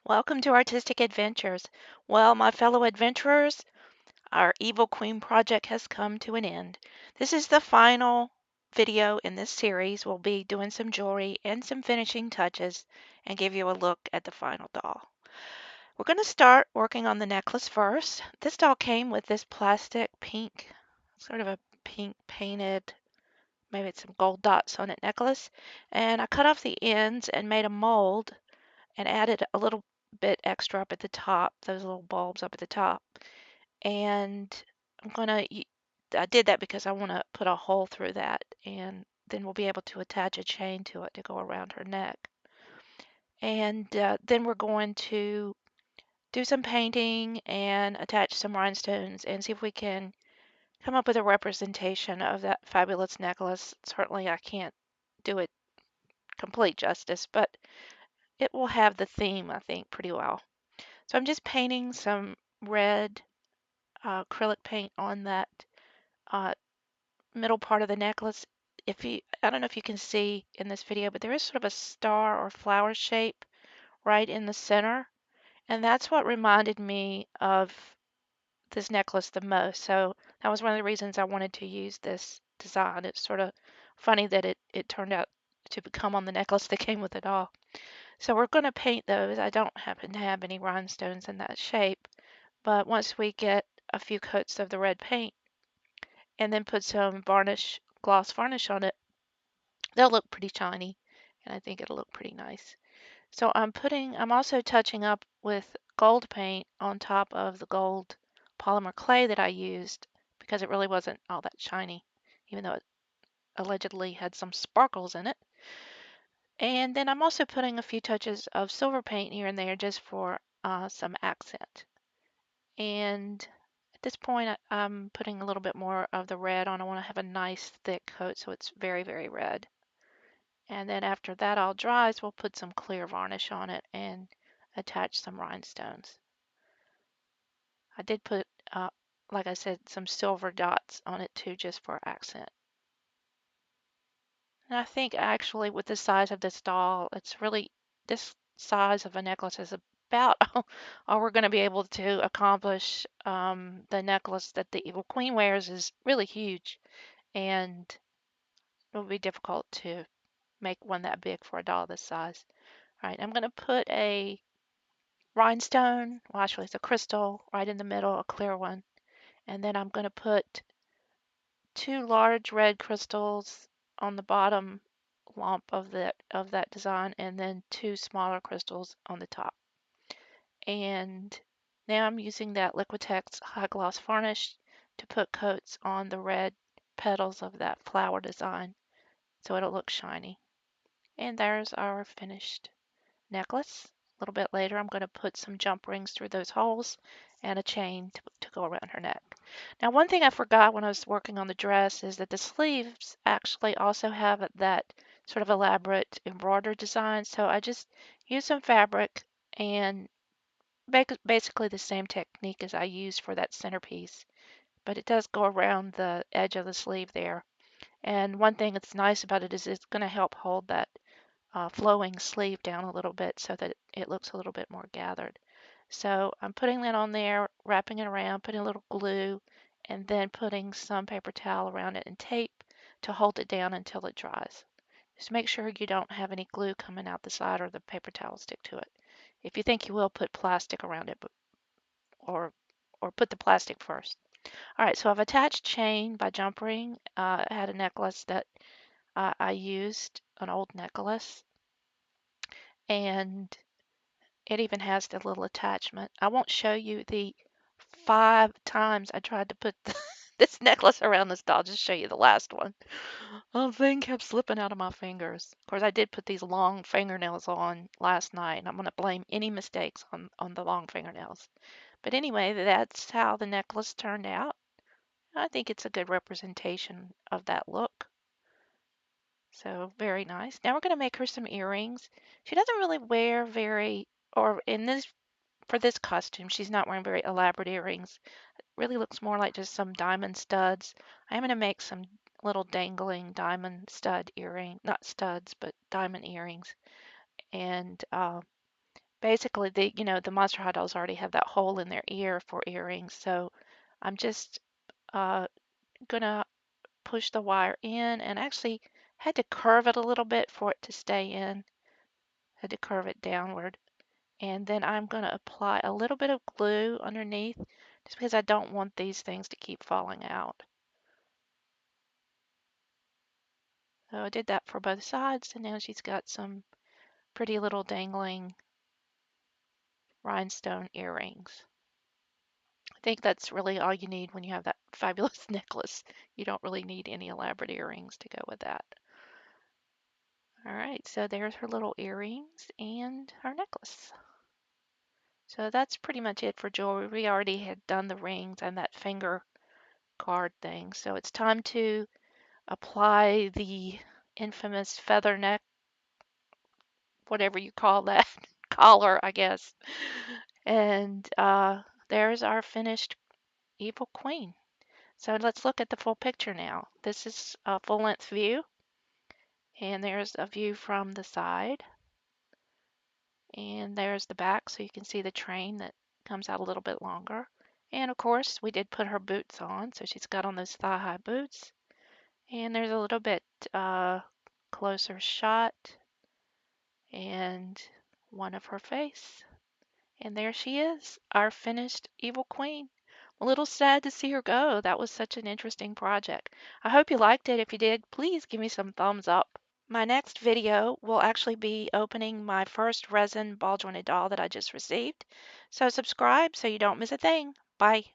Welcome to Artistic Adventures. Well, my fellow adventurers, our Evil Queen project has come to an end. This is the final video in this series. We'll be doing some jewelry and some finishing touches and give you a look at the final doll. We're going to start working on the necklace first. This doll came with this plastic pink, sort of a pink painted, maybe it's some gold dots on it necklace. And I cut off the ends and made a mold and added a little bit extra up at the top, those little bulbs up at the top. And I'm gonna, I did that because I want to put a hole through that, and then we'll be able to attach a chain to it to go around her neck. And then we're going to do some painting and attach some rhinestones and see if we can come up with a representation of that fabulous necklace. Certainly I can't do it complete justice, but it will have the theme, I think, pretty well. So I'm just painting some red acrylic paint on that uh, middle part of the necklace. I don't know if you can see in this video, but there is sort of a star or flower shape right in the center. And that's what reminded me of this necklace the most. So that was one of the reasons I wanted to use this design. It's sort of funny that it turned out to become on the necklace that came with it all. So we're going to paint those. I don't happen to have any rhinestones in that shape, but once we get a few coats of the red paint and then put some varnish, gloss varnish on it, they'll look pretty shiny and I think it'll look pretty nice. So I'm also touching up with gold paint on top of the gold polymer clay that I used because it really wasn't all that shiny, even though it allegedly had some sparkles in it. And then I'm also putting a few touches of silver paint here and there just for some accent. And at this point, I'm putting a little bit more of the red on. I want to have a nice thick coat so it's very, very red. And then after that all dries, we'll put some clear varnish on it and attach some rhinestones. I did put, like I said, some silver dots on it too, just for accent. And I think actually with the size of this doll, this size of a necklace is about all we're going to be able to accomplish. The necklace that the Evil Queen wears is really huge, and it will be difficult to make one that big for a doll this size. All right, I'm going to put a rhinestone, well, actually, it's a crystal right in the middle, a clear one. And then I'm going to put two large red crystals on the bottom lump of that design, and then two smaller crystals on the top. And now I'm using that Liquitex High Gloss Varnish to put coats on the red petals of that flower design so it'll look shiny. And there's our finished necklace. A little bit later, I'm going to put some jump rings through those holes and a chain to go around her neck. Now, one thing I forgot when I was working on the dress is that the sleeves actually also have that sort of elaborate embroidered design. So I just used some fabric and basically the same technique as I used for that centerpiece, but it does go around the edge of the sleeve there. And one thing that's nice about it is it's going to help hold that flowing sleeve down a little bit so that it looks a little bit more gathered. So I'm putting that on there, wrapping it around, putting a little glue, and then putting some paper towel around it and tape to hold it down until it dries. Just make sure you don't have any glue coming out the side or the paper towel stick to it. If you think you will, put plastic around it, or or put the plastic first. All right, so I've attached chain by jump ring. I had a necklace that I used, an old necklace, and it even has the little attachment. I won't show you the 5 times I tried to put this necklace around this doll. I'll just show you the last one. The thing kept slipping out of my fingers. Of course, I did put these long fingernails on last night, and I'm going to blame any mistakes on the long fingernails. But anyway, that's how the necklace turned out. I think it's a good representation of that look. So very nice. Now we're going to make her some earrings. She doesn't really wear or in this for this costume, she's not wearing very elaborate earrings. It really looks more like just some diamond studs. I'm going to make some little dangling diamond stud earring, not studs, but diamond earrings. And basically the Monster High dolls already have that hole in their ear for earrings. So I'm just uh, gonna push the wire in, and actually had to curve it a little bit for it to stay in. Had to curve it downward. And then I'm gonna apply a little bit of glue underneath just because I don't want these things to keep falling out. So I did that for both sides, and now she's got some pretty little dangling rhinestone earrings. I think that's really all you need when you have that fabulous necklace. You don't really need any elaborate earrings to go with that. All right, so there's her little earrings and her necklace. So that's pretty much it for jewelry. We already had done the rings and that finger card thing. So it's time to apply the infamous feather neck, whatever you call that, collar, I guess. And there's our finished Evil Queen. So let's look at the full picture now. This is a full length view, and there's a view from the side, and there's the back so you can see the train that comes out a little bit longer. And of course, we did put her boots on, so she's got on those thigh-high boots. And there's a little bit closer shot and one of her face. And there she is, our finished Evil Queen. A little sad to see her go. That was such an interesting project. I hope you liked it. If you did, please give me some thumbs up. My next video will actually be opening my first resin ball jointed doll that I just received. So subscribe so you don't miss a thing. Bye.